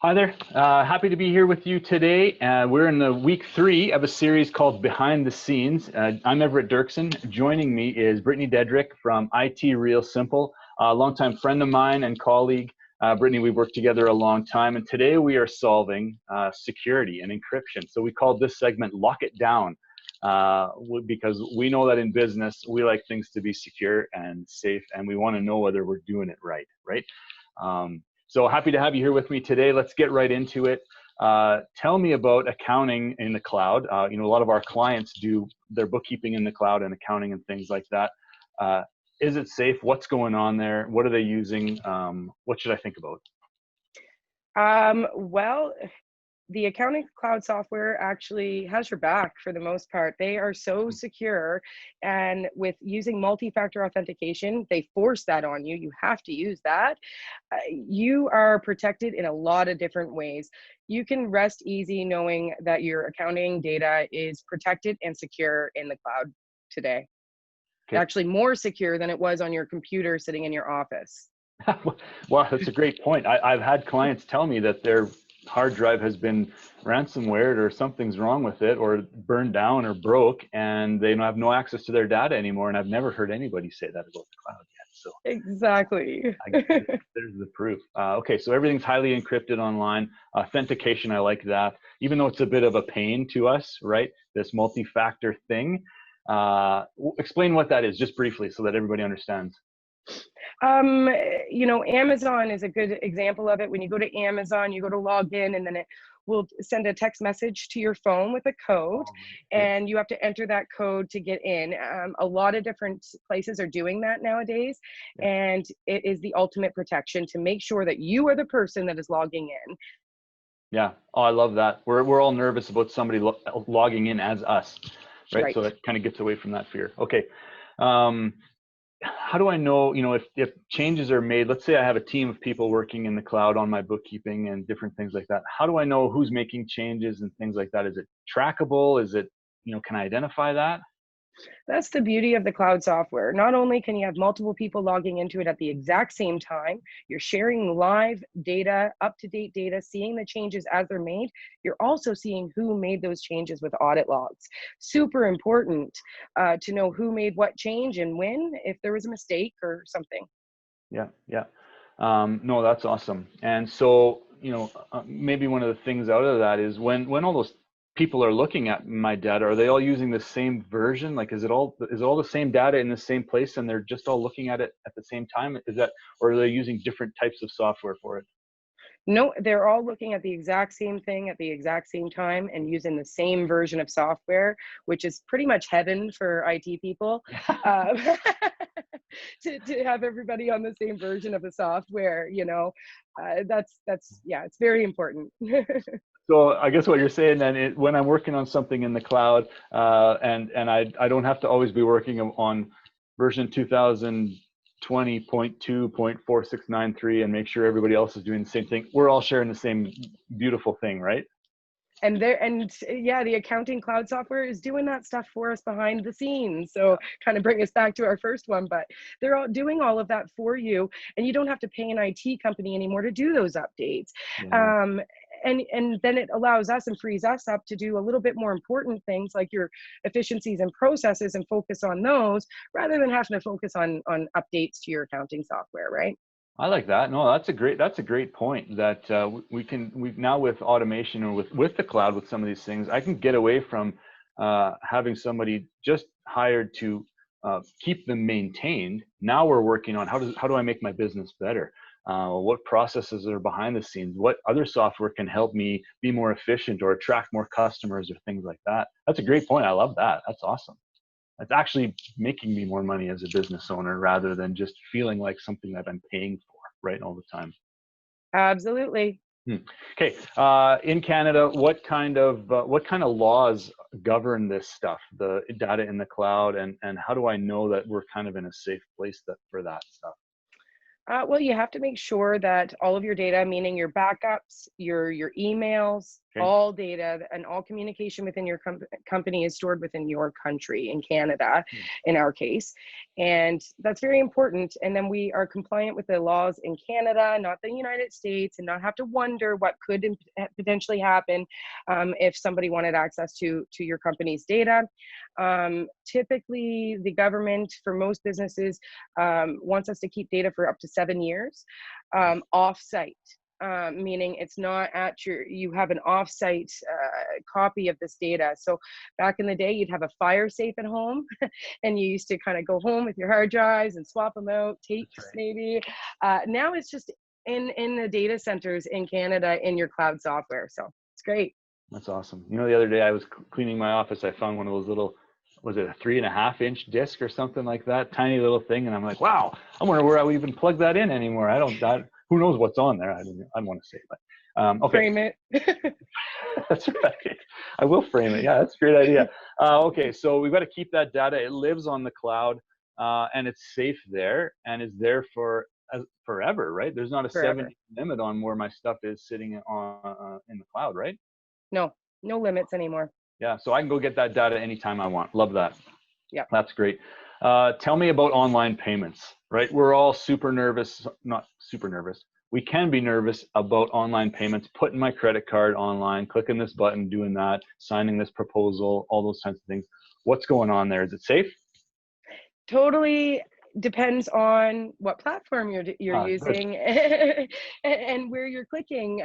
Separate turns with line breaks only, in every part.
Hi there. Happy to be here with you today. We're in the week 3 of a series called Behind the Scenes. I'm Everett Dirksen. Joining me is Brittany Dedrick from IT Real Simple, a longtime friend of mine and colleague. Brittany, we've worked together a long time, and today we are solving security and encryption. So we called this segment Lock It Down because we know that in business, we like things to be secure and safe, and we want to know whether we're doing it right? So happy to have you here with me today. Let's get right into it. Tell me about accounting in the cloud. A lot of our clients do their bookkeeping in the cloud and accounting and things like that. Is it safe? What's going on there? What are they using? What should I think about?
Well, the accounting cloud software actually has your back for the most part. They are so secure, and with using multi-factor authentication, they force that on you. You have to use that. You are protected in a lot of different ways. You can rest easy knowing that your accounting data is protected and secure in the cloud today.
Okay.
Actually more secure than it was on your computer sitting in your office.
Well, that's a great point. I've had clients tell me that their hard drive has been ransomwared or something's wrong with it or burned down or broke, and they have no access to their data anymore. And I've never heard anybody say that about the cloud yet. So
Exactly.
there's the proof. Okay, so everything's highly encrypted online. Authentication, I like that. Even though it's a bit of a pain to us, right? This multi-factor thing. Explain what that is just briefly so that everybody understands.
Amazon is a good example of it. When you go to Amazon, you go to log in, and then it will send a text message to your phone with a code, and you have to enter that code to get in. A lot of different places are doing that nowadays, and it is the ultimate protection to make sure that you are the person that is logging in.
Yeah. Oh, I love that. We're all nervous about somebody logging in as us, right? So that kind of gets away from that fear. Okay. How do I know, if changes are made? Let's say I have a team of people working in the cloud on my bookkeeping and different things like that. How do I know who's making changes and things like that? Is it trackable? Is it, can I identify that?
That's the beauty of the cloud software. Not only can you have multiple people logging into it at the exact same time, you're sharing live data, up-to-date data, seeing the changes as they're made. You're also seeing who made those changes with audit logs. Super important to know who made what change and when, if there was a mistake or something.
Yeah. No, that's awesome. And so, maybe one of the things out of that is when all those people are looking at my data, are they all using the same version? Like, is all the same data in the same place and they're just all looking at it at the same time? Or are they using different types of software for it?
No, they're all looking at the exact same thing at the exact same time and using the same version of software, which is pretty much heaven for IT people. To have everybody on the same version of the software, it's very important.
So I guess what you're saying then, when I'm working on something in the cloud, and I don't have to always be working on version 2020.2.4693 and make sure everybody else is doing the same thing. We're all sharing the same beautiful thing, right?
The accounting cloud software is doing that stuff for us behind the scenes. So kind of bring us back to our first one, but they're all doing all of that for you, and you don't have to pay an IT company anymore to do those updates.
Yeah.
And then it allows us and frees us up to do a little bit more important things like your efficiencies and processes and focus on those rather than having to focus on updates to your accounting software, right?
I like that. No, that's a great point that we now with automation or with the cloud, with some of these things, I can get away from having somebody just hired to keep them maintained. Now we're working on how do I make my business better? What processes are behind the scenes? What other software can help me be more efficient or attract more customers or things like that? That's a great point. I love that. That's awesome. It's actually making me more money as a business owner rather than just feeling like something that I'm paying for, right, all the time.
Absolutely.
Okay, in Canada, what kind of laws govern this stuff, the data in the cloud, and how do I know that we're kind of in a safe place for that stuff?
Well, you have to make sure that all of your data, meaning your backups, your emails,
Okay.
All data and all communication within your company is stored within your country, in Canada, in our case. And that's very important. And then we are compliant with the laws in Canada, not the United States, and not have to wonder what could potentially happen if somebody wanted access to your company's data. Typically, the government, for most businesses, wants us to keep data for up to 7 years off-site. Meaning it's not at you have an off-site copy of this data. So back in the day, you'd have a fire safe at home and you used to kind of go home with your hard drives and swap them out, tapes maybe. Now it's just in the data centers in Canada in your cloud software. So it's great.
That's awesome. You know, the other day I was cleaning my office. I found one of those little, was it a 3.5-inch disc or something like that? Tiny little thing. And I'm like, wow, I wonder where I would even plug that in anymore. Who knows what's on there? I don't want to say, but okay.
Frame it.
That's right. I will frame it. Yeah, that's a great idea. Okay, so we've got to keep that data. It lives on the cloud, and it's safe there, and is there for forever, right? There's not a 7-year limit on where my stuff is sitting on in the cloud, right?
No limits anymore.
Yeah, so I can go get that data anytime I want. Love that.
Yeah,
that's great. Tell me about online payments, right? We're all super nervous, not super nervous. We can be nervous about online payments, putting my credit card online, clicking this button, doing that, signing this proposal, all those kinds of things. What's going on there? Is it safe?
Totally depends on what platform you're using and where you're clicking,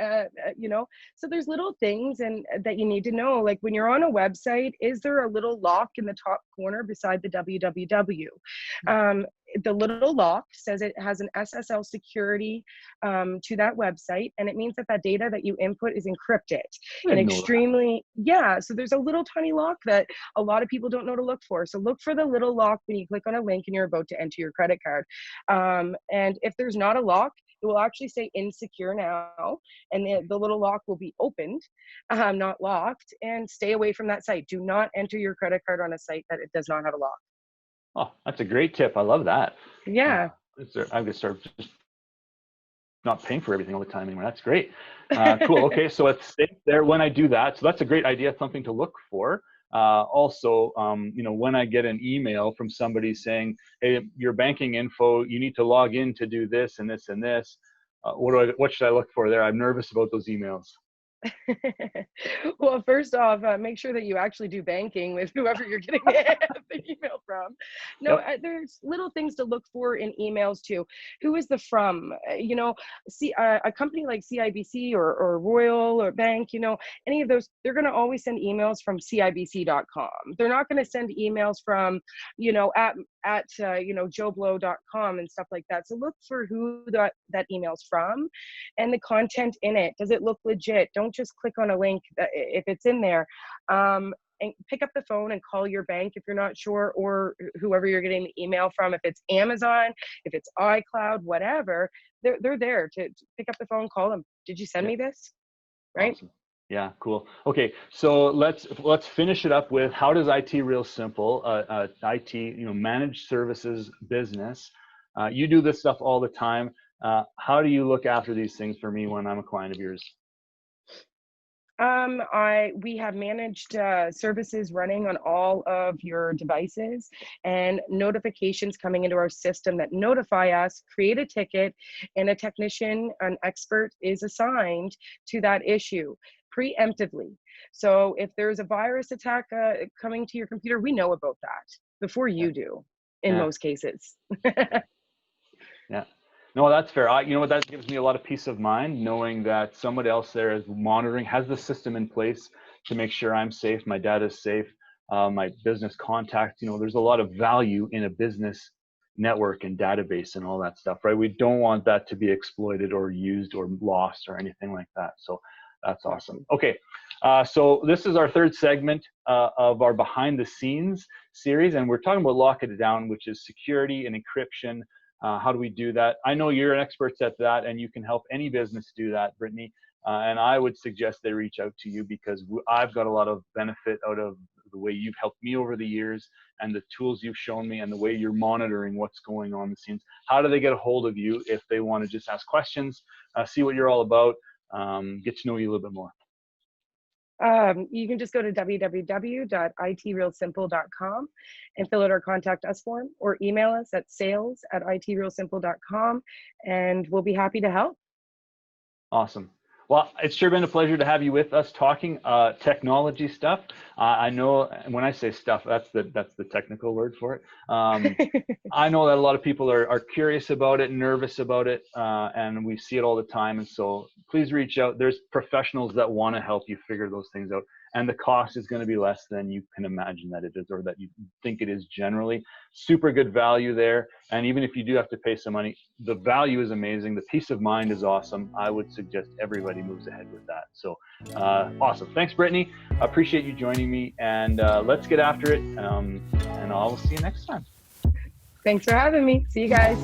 you know. So there's little things and that you need to know, like when you're on a website, is there a little lock in the top corner beside the www? The little lock says it has an SSL security to that website, and it means that data that you input is encrypted and extremely, so there's a little tiny lock that a lot of people don't know to look for. So look for the little lock when you click on a link and you're about to enter your credit card. And if there's not a lock, it will actually say insecure now, and the little lock will be opened, not locked, and stay away from that site. Do not enter your credit card on a site that it does not have a lock.
Oh, that's a great tip. I love that.
Yeah.
I'm going to start just not paying for everything all the time anymore. That's great. Cool. Okay, so it's safe there when I do that. So that's a great idea, something to look for. Also, you know, when I get an email from somebody saying, hey, your banking info, you need to log in to do this and this and this. What should I look for there? I'm nervous about those emails.
Well, first off, make sure that you actually do banking with whoever you're getting the email from. No, there's little things to look for in emails too. Who is the from? You know, see a company like CIBC or Royal or Bank, you know, any of those, they're going to always send emails from CIBC.com. They're not going to send emails from, you know, at you know, joeblow.com and stuff like that. So look for who that email's from and the content in it. Does it look legit? Don't just click on a link if it's in there. And pick up the phone and call your bank if you're not sure, or whoever you're getting the email from. If it's Amazon, if it's iCloud, whatever, they're there to pick up the phone, call them. Did you send me this? Right?
Awesome. Yeah, cool. Okay, so let's finish it up with, how does IT Real Simple, IT, you know, managed services business? You do this stuff all the time. How do you look after these things for me when I'm a client of yours?
We have managed services running on all of your devices, and notifications coming into our system that notify us, create a ticket, and a technician, an expert, is assigned to that issue preemptively. So if there's a virus attack coming to your computer, we know about that before you do, in most cases.
Yeah. No, that's fair. You know what, that gives me a lot of peace of mind, knowing that somebody else there is monitoring, has the system in place to make sure I'm safe, my data is safe, my business contact. You know, there's a lot of value in a business network and database and all that stuff, right? We don't want that to be exploited or used or lost or anything like that. So that's awesome. Okay, so this is our third segment of our behind the scenes series, and we're talking about Lock It Down, which is security and encryption. How do we do that? I know you're an expert at that, and you can help any business do that, Brittany. And I would suggest they reach out to you, because I've got a lot of benefit out of the way you've helped me over the years, and the tools you've shown me, and the way you're monitoring what's going on the scenes. How do they get a hold of you if they want to just ask questions, see what you're all about, get to know you a little bit more?
You can just go to www.itrealsimple.com and fill out our contact us form, or email us at sales@itrealsimple.com, and we'll be happy to help.
Awesome. Well, it's sure been a pleasure to have you with us talking technology stuff. I know when I say stuff, that's the technical word for it. I know that a lot of people are curious about it, nervous about it, and we see it all the time. And so please reach out. There's professionals that want to help you figure those things out. And the cost is going to be less than you can imagine that it is, or that you think it is generally. Super good value there. And even if you do have to pay some money, the value is amazing. The peace of mind is awesome. I would suggest everybody moves ahead with that. So awesome. Thanks, Brittany. I appreciate you joining me, and let's get after it. And I'll see you next time.
Thanks for having me. See you guys.